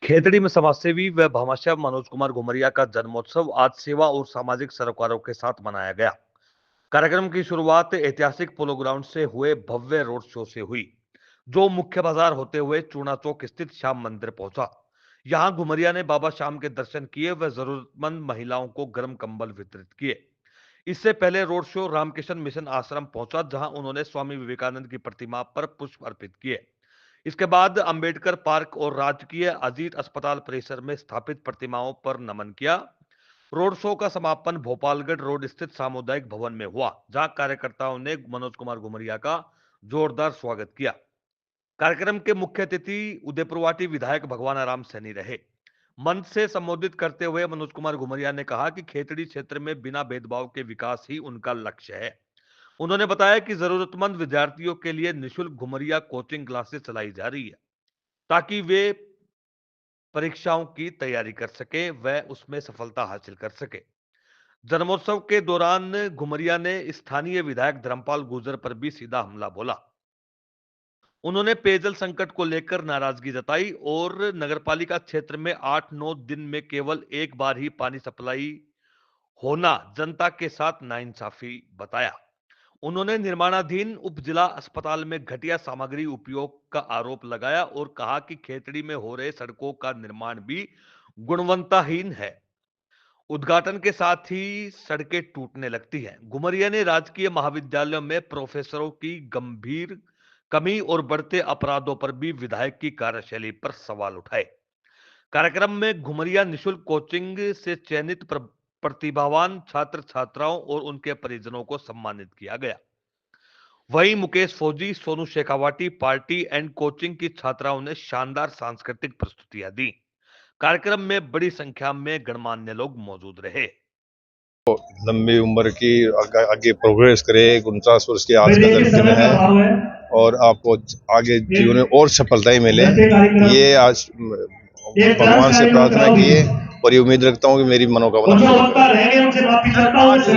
खेतड़ी में समाजसेवी व भामाशाह मनोज कुमार घुमरिया का जन्मोत्सव आज सेवा और सामाजिक सरोकारों के साथ मनाया गया। कार्यक्रम की शुरुआत ऐतिहासिक पोलो ग्राउंड से हुए भव्य रोड शो से हुई, जो मुख्य बाजार होते हुए चूना चौक स्थित श्याम मंदिर पहुंचा। यहां घुमरिया ने बाबा श्याम के दर्शन किए व जरूरतमंद महिलाओं को गर्म कंबल वितरित किए। इससे पहले रोड शो रामकृष्ण मिशन आश्रम पहुंचा, जहां उन्होंने स्वामी विवेकानंद की प्रतिमा पर पुष्प अर्पित किए। इसके बाद अंबेडकर पार्क और राजकीय अजीत अस्पताल परिसर में स्थापित प्रतिमाओं पर नमन किया। रोड शो का समापन भोपालगढ़ रोड स्थित सामुदायिक भवन में हुआ, जहां कार्यकर्ताओं ने मनोज कुमार घुमरिया का जोरदार स्वागत किया। कार्यक्रम के मुख्य अतिथि उदयपुरवाटी विधायक भगवान राम सैनी रहे। मंच से संबोधित करते हुए मनोज कुमार घुमरिया ने कहा कि खेतड़ी क्षेत्र में बिना भेदभाव के विकास ही उनका लक्ष्य है। उन्होंने बताया कि जरूरतमंद विद्यार्थियों के लिए निःशुल्क घुमरिया कोचिंग क्लासेस चलाई जा रही है, ताकि वे परीक्षाओं की तैयारी कर सके व उसमें सफलता हासिल कर सके। जन्मोत्सव के दौरान घुमरिया ने स्थानीय विधायक धर्मपाल गुर्जर पर भी सीधा हमला बोला। उन्होंने पेयजल संकट को लेकर नाराजगी जताई और नगरपालिका क्षेत्र में 8-9 दिन में केवल एक बार ही पानी सप्लाई होना जनता के साथ नाइंसाफी बताया। उन्होंने निर्माणाधीन उप जिला अस्पताल में घटिया सामग्री उपयोग का आरोप लगाया और कहा कि खेतड़ी में हो रहे सड़कों का निर्माण भी गुणवत्ताहीन है। उद्घाटन के साथ ही सड़कें टूटने लगती हैं। घुमरिया ने राजकीय महाविद्यालयों में प्रोफेसरों की गंभीर कमी और बढ़ते अपराधों पर भी विधायक की कार्यशैली पर सवाल उठाए। कार्यक्रम में घुमरिया निःशुल्क कोचिंग से चयनित प्रतिभावान छात्र छात्राओं और उनके परिजनों को सम्मानित किया गया। वहीं मुकेश फौजी, Sonu Shekhawati party and coaching की छात्राओं ने शानदार सांस्कृतिक प्रस्तुतियां दी। कार्यक्रम में बड़ी संख्या में गणमान्य लोग मौजूद रहे। लंबी उम्र की आगे प्रोग्रेस करे। 49 वर्ष की आज का दिन है और आपको आगे जीवन में और सफलताएं मिले, ये आज भगवान से प्रार्थना की है और ये उम्मीद रखता हूँ कि मेरी मनोकामना पूरी आप कांग्रेस से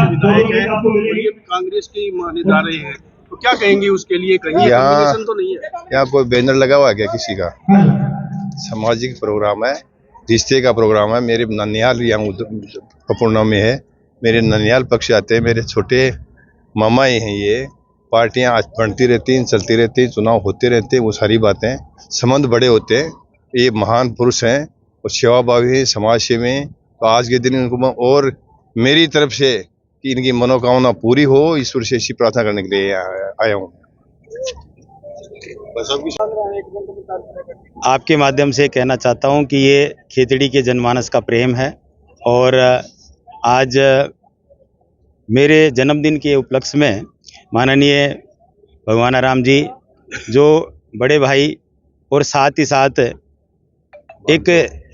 विधायक हैं और ये भी कांग्रेस की मान्यता रही है, तो क्या कहेंगे उसके लिए? कहीं कॉम्बिनेशन तो नहीं है? यहाँ कोई बैनर लगा हुआ है क्या किसी का? सामाजिक प्रोग्राम है, रिश्ते का प्रोग्राम है। मेरे ननिहाल यहाँ कपूरना में है, मेरे ननिहाल पक्ष आते हैं, मेरे छोटे मामा ही हैं। ये पार्टियां आज बनती रहती हैं, चलती रहती हैं, चुनाव होते रहते हैं, वो सारी बातें संबंध बड़े होते हैं। ये महान पुरुष हैं और सेवाभावी हैं, समाज सेवी हैं। तो आज के दिन इनको और मेरी तरफ से कि इनकी मनोकामना पूरी हो, ईश्वर से ऐसी प्रार्थना करने के लिए आया हूँ। आपके माध्यम से कहना चाहता हूं कि ये खेतड़ी के जनमानस का प्रेम है और आज मेरे जन्मदिन के उपलक्ष्य में माननीय भगवान राम जी, जो बड़े भाई और साथ ही साथ एक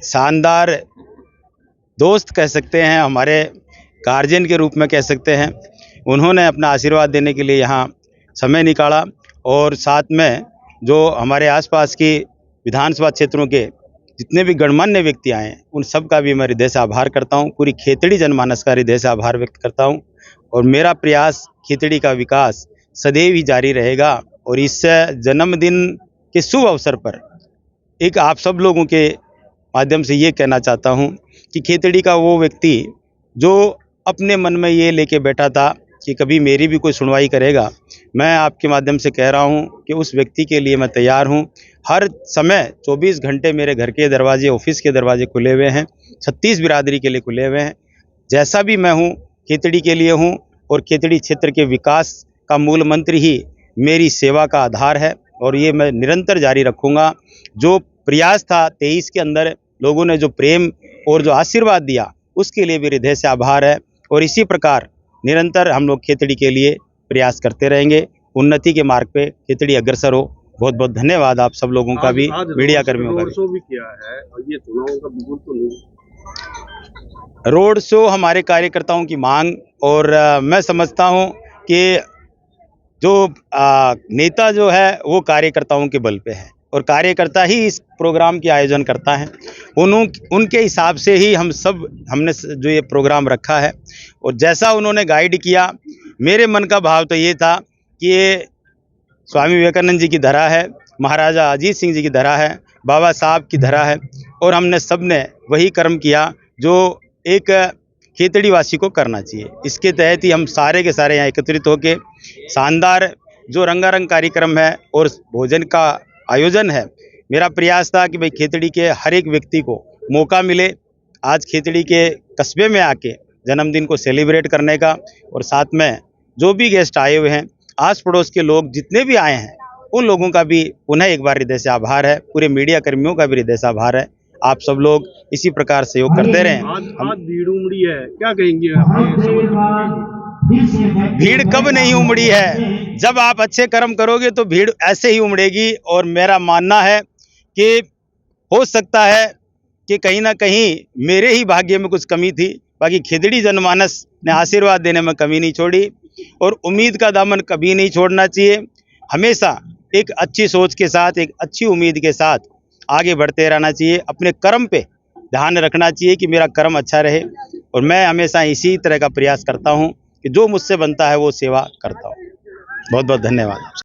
शानदार दोस्त कह सकते हैं, हमारे गार्जियन के रूप में कह सकते हैं, उन्होंने अपना आशीर्वाद देने के लिए यहाँ समय निकाला। और साथ में जो हमारे आसपास की विधानसभा क्षेत्रों के जितने भी गणमान्य व्यक्ति आए हैं, उन सब का भी मैं हृदय से आभार करता हूं। पूरी खेतड़ी जनमानस का हृदय से आभार व्यक्त करता हूं और मेरा प्रयास खेतड़ी का विकास सदैव ही जारी रहेगा। और इस जन्मदिन के शुभ अवसर पर एक आप सब लोगों के माध्यम से ये कहना चाहता हूं कि खेतड़ी का वो व्यक्ति जो अपने मन में ये लेके बैठा था कि कभी मेरी भी कोई सुनवाई करेगा, मैं आपके माध्यम से कह रहा हूं कि उस व्यक्ति के लिए मैं तैयार हूं। हर समय 24 घंटे मेरे घर के दरवाजे, ऑफिस के दरवाजे खुले हुए हैं, 36 बिरादरी के लिए खुले हुए हैं। जैसा भी मैं हूं खेतड़ी के लिए हूं और खेतड़ी क्षेत्र के विकास का मूल मंत्र ही मेरी सेवा का आधार है और ये मैं निरंतर जारी रखूँगा। जो प्रयास था 23 के अंदर लोगों ने जो प्रेम और जो आशीर्वाद दिया, उसके लिए भी हृदय से आभार है और इसी प्रकार निरंतर हम लोग खेतड़ी के लिए प्रयास करते रहेंगे। उन्नति के मार्ग पे खेतड़ी अग्रसर हो। बहुत बहुत धन्यवाद आप सब लोगों का भी, मीडिया कर्मियों का भी। रोड शो भी किया है और ये चुनावों का बिल्कुल तो नहीं। रोड शो हमारे कार्यकर्ताओं की मांग और मैं समझता हूं कि जो नेता जो है वो कार्यकर्ताओं के बल पे है और कार्यकर्ता ही इस प्रोग्राम के आयोजन करता है। उनके हिसाब से ही हमने जो ये प्रोग्राम रखा है और जैसा उन्होंने गाइड किया, मेरे मन का भाव तो ये था कि ये स्वामी विवेकानंद जी की धरा है महाराजा अजीत सिंह जी की धरा है, बाबा साहब की धरा है, और हमने सब ने वही कर्म किया जो एक खेतड़ी वासी को करना चाहिए। इसके तहत ही हम सारे के सारे यहाँ एकत्रित होके शानदार जो रंगारंग कार्यक्रम है और भोजन का आयोजन है, मेरा प्रयास था कि भाई खेतड़ी के हर एक व्यक्ति को मौका मिले आज खेतड़ी के कस्बे में आके जन्मदिन को सेलिब्रेट करने का, और साथ में जो भी गेस्ट आए हुए हैं, आस पड़ोस के लोग जितने भी आए हैं, उन लोगों का भी पुनः एक बार हृदय से आभार है। पूरे मीडिया कर्मियों का भी हृदय से आभार है। आप सब लोग इसी प्रकार सहयोग करते रहें। आज भीड़ उमड़ी है, क्या कहेंगे अपने समर्थकों के? भीड़ कब नहीं उमड़ी है? जब आप अच्छे कर्म करोगे तो भीड़ ऐसे ही उमड़ेगी। और मेरा मानना है कि हो सकता है कि कहीं ना कहीं मेरे ही भाग्य में कुछ कमी थी, बाकी खेतड़ी जनमानस ने आशीर्वाद देने में कमी नहीं छोड़ी, और उम्मीद का दामन कभी नहीं छोड़ना चाहिए। हमेशा एक अच्छी सोच के साथ, एक अच्छी उम्मीद के साथ आगे बढ़ते रहना चाहिए। अपने कर्म पे ध्यान रखना चाहिए कि मेरा कर्म अच्छा रहे, और मैं हमेशा इसी तरह का प्रयास करता हूँ कि जो मुझसे बनता है वो सेवा करता हूँ। बहुत बहुत धन्यवाद।